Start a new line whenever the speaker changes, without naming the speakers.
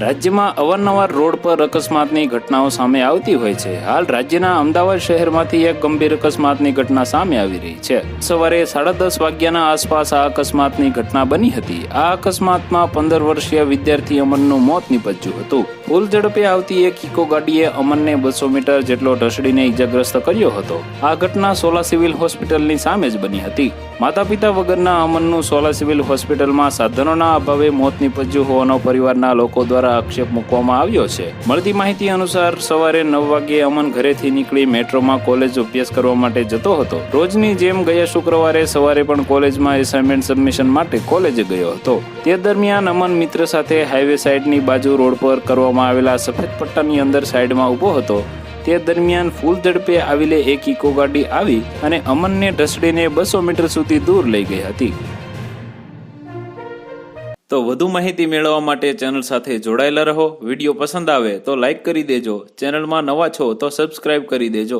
રાજ્યમાં અવારનવાર રોડ પર અકસ્માતની ઘટનાઓ સામે આવતી હોય છે। હાલ રાજ્યના અમદાવાદ શહેરમાંથી એક ગંભીર અકસ્માતની ઘટના સામે આવી રહી છે। સવારે 10:30 વાગ્યાના આસપાસ આ અકસ્માતની ઘટના બની હતી। આ અકસ્માતમાં 15 વર્ષીય વિદ્યાર્થી અમનનું મોત નીપજ્યું હતું। ફૂલ ઝડપે આવતી એક ઇકો ગાડીએ અમનને 200 મીટર જેટલો ઢસડીને ઇજાગ્રસ્ત કર્યો હતો। આ ઘટના સોલા સિવિલ હોસ્પિટલની સામે જ બની હતી। માતા પિતા વગરના અમનનું સોલા સિવિલ હોસ્પિટલમાં સાધનોના અભાવે મોત નીપજ્યું હોવાનો પરિવારના લોકો દ્વારા આક્ષેપ મૂકવામાં આવ્યો છે। મળતી માહિતી અનુસાર સવારે 9 વાગ્યે અમન ઘરેથી નીકળી મેટ્રોમાં કોલેજ અભ્યાસ કરવા માટે જતો હતો। રોજની જેમ ગયા શુક્રવારે સવારે પણ કોલેજમાં એસાઇનમેન્ટ સબમિશન માટે કોલેજે ગયો હતો। તે દરમિયાન અમન મિત્ર સાથે હાઈવે સાઈડની બાજુ રોડ પર કરવામાં આવેલા સફેદ પટ્ટાની અંદર સાઈડમાં ઊભો હતો। તે દરમિયાન ફૂલ ઝડપે આવેલી એક ઇકો ગાડી આવી અને અમનને ઢસડીને 200 મીટર સુધી દૂર લઈ ગઈ હતી। તો વધુ માહિતી મેળવવા માટે ચેનલ સાથે જોડાયેલા રહો। વિડીયો પસંદ આવે તો લાઈક કરી દેજો। ચેનલમાં નવા છો તો સબસ્ક્રાઇબ કરી દેજો।